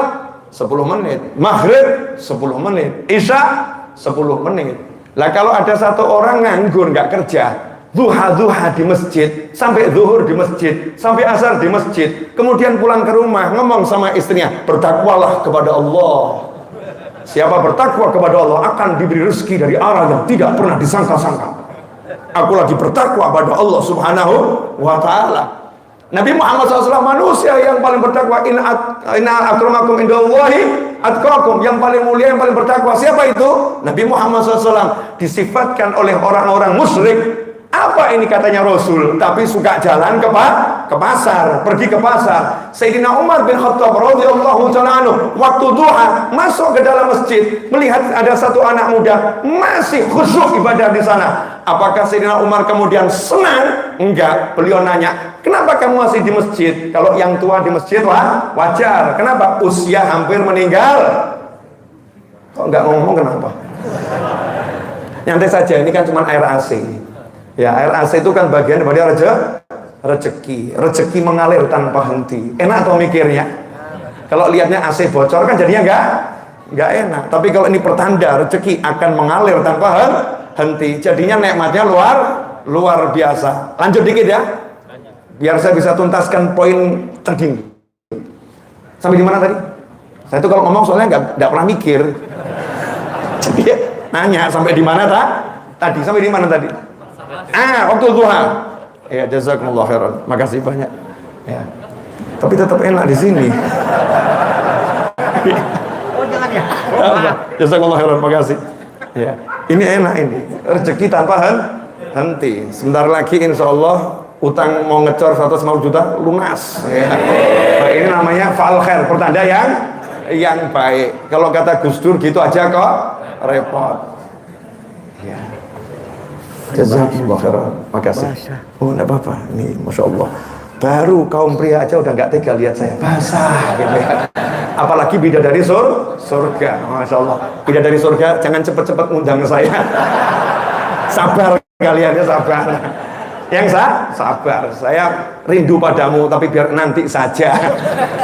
10 menit. Maghrib 10 menit. Isya 10 menit. Lah kalau ada satu orang nganggur nggak kerja, duha di masjid, sampai zuhur di masjid, sampai asar di masjid, kemudian pulang ke rumah ngomong sama istrinya, bertakwalah kepada Allah. Siapa bertakwa kepada Allah akan diberi rezeki dari arah yang tidak pernah disangka-sangka. Aku lagi bertakwa pada Allah Subhanahu wa ta'ala. Nabi Muhammad SAW manusia yang paling bertakwa. Inna akramakum indallahi atqakum. Yang paling mulia, yang paling bertakwa. Siapa itu? Nabi Muhammad SAW disifatkan oleh orang-orang musyrik. Apa ini katanya Rasul? Tapi suka jalan ke pasar, pergi ke pasar. Sayyidina Umar bin Khattab radhiyallahu ta'ala anhu waktu duha masuk ke dalam masjid, melihat ada satu anak muda masih khusyuk ibadah di sana. Apakah Sayyidina Umar kemudian senang? Enggak. Beliau nanya, kenapa kamu masih di masjid? Kalau yang tua di masjid wajar. Kenapa? Usia hampir meninggal. Kok enggak ngomong kenapa? Nyantai saja, ini kan cuma air AC. Ya, air AC itu kan bagian daripada rezeki. Rezeki mengalir tanpa henti. Enak atau mikirnya? Kalau lihatnya AC bocor kan jadinya enggak enak. Tapi kalau ini pertanda rezeki akan mengalir tanpa henti. Jadinya nikmatnya luar biasa. Lanjut dikit ya. Biar saya bisa tuntaskan poin tadi. Sampai di mana tadi? Saya itu kalau ngomong soalnya enggak pernah mikir. Jadi ya, nanya sampai di mana tadi? Sampai di mana tadi? Waktu duha. Ya, jazakumullah khairan. Makasih banyak. Ya. Tapi tetap enak di sini. Oh, jangan ya. Jazakumullah khairan. Makasih. Ya. Ini enak ini. Rezeki tanpa henti. Sebentar lagi insya Allah utang mau ngecor 150 juta lunas. Ya. Nah, ini namanya fa'al khair, pertanda yang baik. Kalau kata Gus Dur gitu aja kok repot. Ya. Jazakumullah khairan. Makasih. Oh, enggak apa-apa. Ini Masya Allah. Baru kaum pria aja udah nggak tega lihat saya basah gitu ya. Apalagi bidadari surga. Masya Allah. Bidadari surga jangan cepet-cepet ngundang saya. Sabar kalian ya, sabar. Yang sabar. Saya rindu padamu tapi biar nanti saja.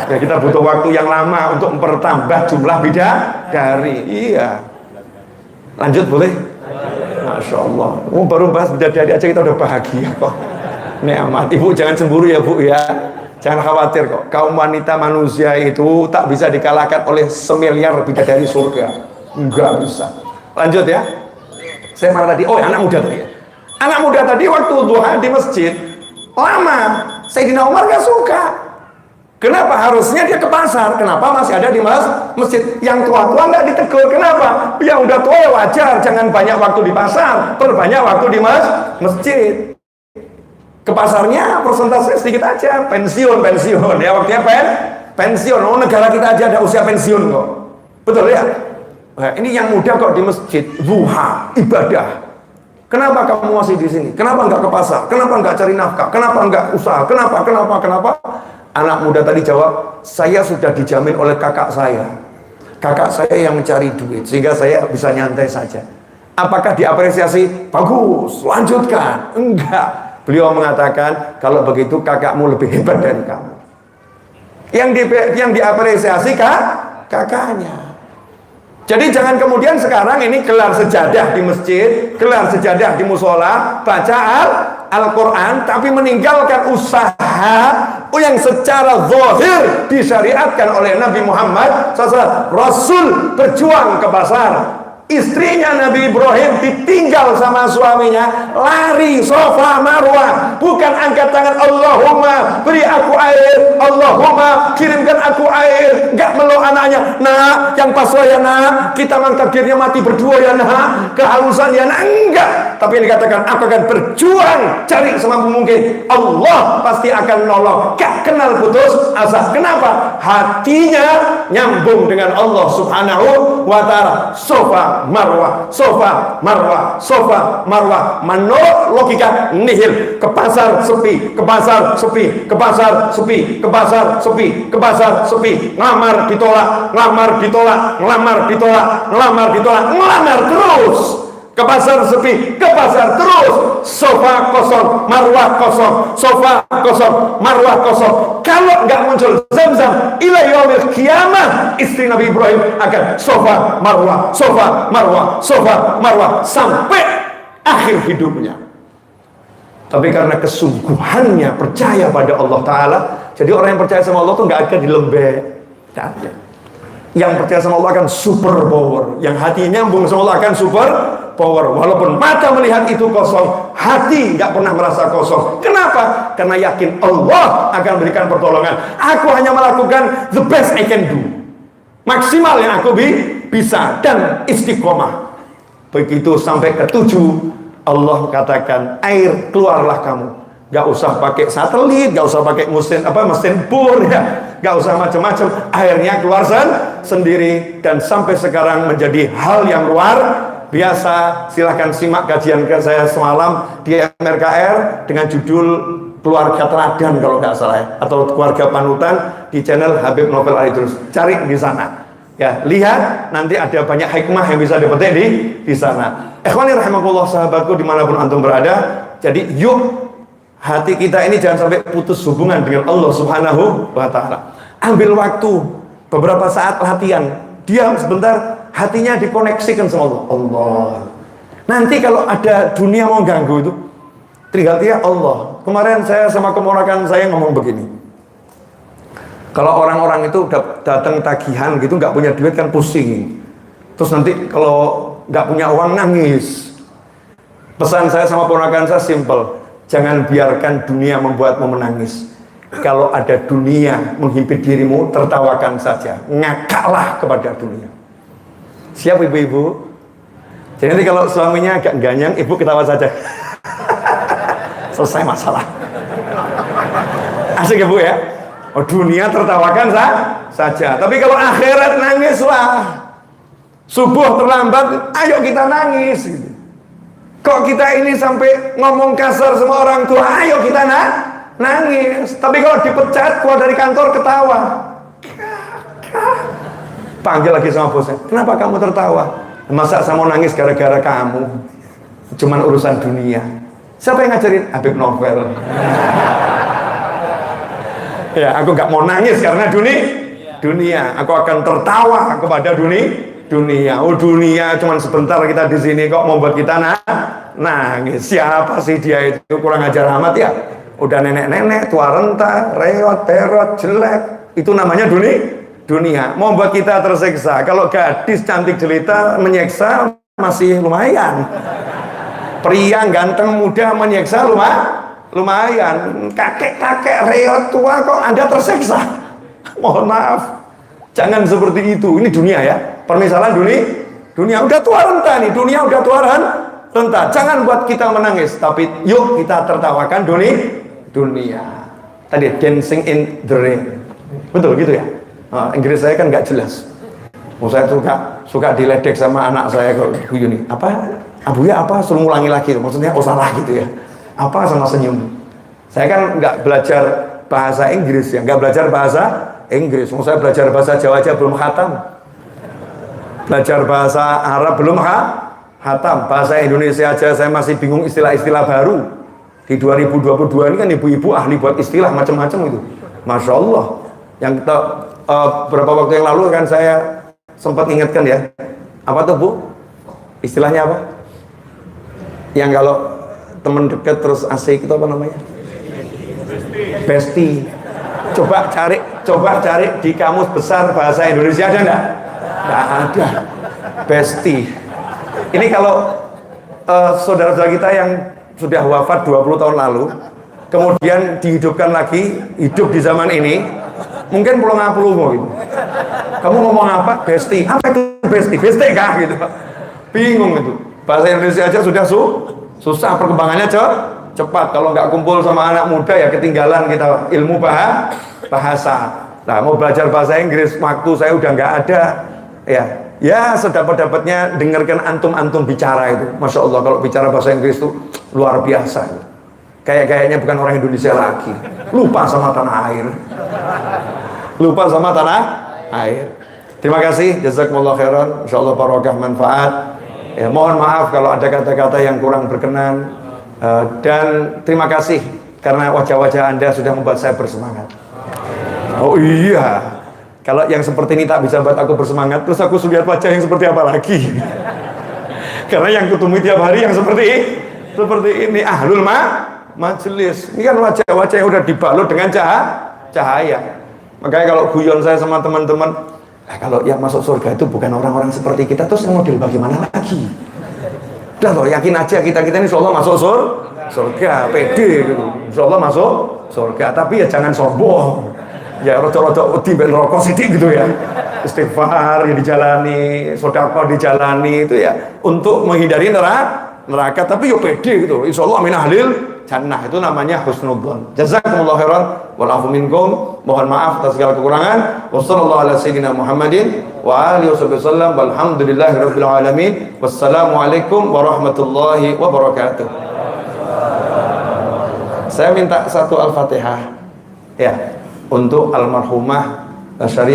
Ya, kita butuh waktu yang lama untuk mempertambah jumlah bidadari. Iya. Lanjut boleh? Masya Allah. Oh, baru bahas bidadari aja kita udah bahagia kok. Nikmat. Ibu jangan cemburu ya Bu ya. Jangan khawatir kok. Kaum wanita manusia itu tak bisa dikalahkan oleh semiliar bidadari surga. Enggak bisa. Lanjut ya. Saya marah tadi. Oh, anak muda tadi ya. Anak muda tadi waktu duha di masjid lama. Sayyidina Umar gak suka. Kenapa? Harusnya dia ke pasar. Kenapa masih ada di masjid? Yang tua-tua nggak ditegur. Kenapa? Yang udah tua ya wajar. Jangan banyak waktu di pasar. Perbanyak waktu di masjid. Ke pasarnya persentase sedikit aja, pensiun ya, waktunya pensiun. Oh, negara kita aja ada usia pensiun kok, betul ya? Nah, ini yang muda kok di masjid, duha, ibadah. Kenapa kamu masih di sini? Kenapa nggak ke pasar? Kenapa nggak cari nafkah? Kenapa nggak usaha? Kenapa? Anak muda tadi jawab, saya sudah dijamin oleh kakak saya. Kakak saya yang mencari duit, sehingga saya bisa nyantai saja. Apakah diapresiasi? Bagus, lanjutkan. Enggak. Beliau mengatakan, kalau begitu kakakmu lebih hebat dari kamu. Yang diapresiasi kakaknya. Jadi jangan kemudian sekarang ini gelar sejadah di masjid, gelar sejadah di musola, baca Al-Quran, tapi meninggalkan usaha yang secara zahir disyariatkan oleh Nabi Muhammad SAW. Rasul berjuang ke pasar. Istrinya Nabi Ibrahim ditinggal sama suaminya, lari Safa Marwah, bukan angkat tangan Allahumma beri aku air, Allahumma kirimkan aku air, enggak meluk anaknya, nah yang pas ya nah, kita memang takdirnya mati berdua ya nah, kehalusan ya nah, enggak, tapi dikatakan aku akan berjuang cari semampu mungkin, Allah pasti akan menolong, gak kenal putus asa. Kenapa? Hatinya nyambung dengan Allah Subhanahu wa ta'ala. Safa Marwah, Safa Marwah, Safa Marwah. Menurut logika nihil, ke pasar sepi, ke pasar sepi, ke pasar sepi, ke pasar sepi, ke pasar sepi, ngelamar ditolak, ngelamar ditolak, ngelamar ditolak, ngelamar ditolak, ngelamar terus. Ke pasar sepi, ke pasar terus. Safa kosong, Marwah kosong, Safa kosong, Marwah kosong. Kalau nggak muncul Zam-Zam ila yaumil qiyamah, istri Nabi Ibrahim akan Safa Marwah, Safa Marwah, Safa Marwah sampai akhir hidupnya. Tapi karena kesungguhannya percaya pada Allah Ta'ala, jadi orang yang percaya sama Allah tuh nggak akan dilembek. Nggak ada. Yang percaya sama Allah akan super power. Yang hatinya nyambung sama Allah akan super power. Walaupun mata melihat itu kosong, hati nggak pernah merasa kosong. Kenapa? Karena yakin Allah akan berikan pertolongan. Aku hanya melakukan the best I can do, maksimal yang aku bisa, dan istiqomah. Begitu sampai ke-7, Allah katakan, air keluarlah kamu. Gak usah pakai satelit, gak usah pakai mesin bor ya, gak usah macam-macam. Airnya keluar sendiri, dan sampai sekarang menjadi hal yang luar biasa. Silahkan simak kajian saya semalam di MRKR dengan judul Keluarga Teladan kalau nggak salah ya, atau Keluarga Panutan di channel Habib Novel Aridrus. Cari di sana. Ya, lihat nanti ada banyak hikmah yang bisa dipetik di sana. Ikhwani rahimakumullah, sahabatku dimanapun antum berada. Jadi yuk, hati kita ini jangan sampai putus hubungan dengan Allah Subhanahu wa ta'ala. Ambil waktu beberapa saat latihan, diam sebentar, hatinya dikoneksikan sama Allah. Allah. Nanti kalau ada dunia mau ganggu itu, tinggal dia Allah. Kemarin saya sama keponakan saya ngomong begini. Kalau orang-orang itu datang tagihan gitu, nggak punya duit kan pusing. Terus nanti kalau nggak punya uang nangis. Pesan saya sama keponakan saya simple. Jangan biarkan dunia membuatmu menangis. Kalau ada dunia menghimpit dirimu, tertawakan saja. Ngakaklah kepada dunia. Siap ibu-ibu? Jadi nanti kalau suaminya agak ganyang, ibu ketawa saja. Selesai masalah. Asik ibu ya? Oh, dunia tertawakan saja. Tapi kalau akhirat nangislah. Subuh terlambat, ayo kita nangis. Gitu. Kok kita ini sampai ngomong kasar sama orang tua? Ayo kita nangis. Tapi kalau dipecat, keluar dari kantor ketawa. Panggil lagi sama bosnya, kenapa kamu tertawa? Masa saya mau nangis gara-gara kamu? Cuman urusan dunia. Siapa yang ngajarin? Habib Novel. Ya, aku gak mau nangis karena dunia. Aku akan tertawa kepada dunia. Oh, dunia cuman sebentar kita di sini kok membuat kita nangis. Siapa sih dia itu? Kurang ajar amat ya. Udah nenek-nenek, tua renta, reot, perot, jelek. Itu namanya dunia. Membuat kita tersiksa. Kalau gadis cantik jelita menyiksa masih lumayan. Pria ganteng muda menyiksa lumayan. Kakek-kakek reot tua kok Anda tersiksa. Mohon maaf. Jangan seperti itu. Ini dunia ya. Permisalan dunia udah tua renta nih. Dunia udah tua renta. Jangan buat kita menangis, tapi yuk kita tertawakan dunia. Tadi dancing in the rain. Betul gitu ya? Inggris saya kan nggak jelas. Saya suka diledek sama anak saya kok Bu Yuni. Abuya apa? Suruh ulangi lagi. Maksudnya salah gitu ya. Apa sama senyum? Saya kan nggak belajar bahasa Inggris ya, nggak belajar bahasa Inggris. Saya belajar bahasa Jawa aja belum khatam. Belajar bahasa Arab belum khatam. Bahasa Indonesia aja saya masih bingung istilah-istilah baru. Di 2022 ini kan ibu-ibu ahli buat istilah macam-macam itu. Masya Allah. Yang kita beberapa waktu yang lalu kan saya sempat ingatkan ya. Apa tuh Bu? Istilahnya apa? Yang kalau teman dekat terus asik itu apa namanya? Bestie. Coba cari di kamus besar bahasa Indonesia ada enggak? Enggak ada. Bestie. Ini kalau saudara-saudara kita yang sudah wafat 20 tahun lalu kemudian dihidupkan lagi, hidup di zaman ini, mungkin pulang gitu. Kamu ngomong apa? Bestie. Apa itu bestie? Bestie kah gitu. Bingung itu. Bahasa Indonesia aja sudah susah, perkembangannya cepat. Kalau nggak kumpul sama anak muda ya ketinggalan kita ilmu bahasa. Nah, mau belajar bahasa Inggris, waktu saya udah nggak ada. Ya sedapat-dapatnya dengarkan antum bicara itu. Masya Allah kalau bicara bahasa Inggris itu luar biasa. Kayaknya bukan orang Indonesia lagi. Lupa sama tanah air. Terima kasih. Jazakumullah khairan. Insya Allah barokah manfaat. Ya, mohon maaf kalau ada kata-kata yang kurang berkenan. Dan terima kasih karena wajah-wajah Anda sudah membuat saya bersemangat. Oh iya. Kalau yang seperti ini tak bisa buat aku bersemangat, terus aku lihat wajah yang seperti apa lagi? Karena yang ketemu tiap hari yang seperti ini ahlul majelis. Ini kan wajah-wajah yang udah dibalut dengan cahaya. Makanya kalau guyon saya sama teman-teman, kalau yang masuk surga itu bukan orang-orang seperti kita, terus model bagaimana lagi? Udah loh, yakin aja kita ini insya Allah masuk surga, pede gitu. Insya Allah masuk surga, tapi ya jangan sombong. Ya roco-roco wedi ben rokok sidik gitu ya. Istighfar ya dijalani, sedekah dijalani itu ya untuk menghindari neraka, tapi yo pede gitu. Insyaallah min ahlil jannah, itu namanya husnudzon. Jazakumullah khairan wal afu minkum. Mohon maaf atas segala kekurangan. Wassallallahu ala sayyidina Muhammadin wa alihi wasallam. Walhamdulillahirabbil alamin. Wassalamualaikum warahmatullahi wabarakatuh. Saya minta satu Al-Fatihah. Ya. Untuk almarhumah Syarif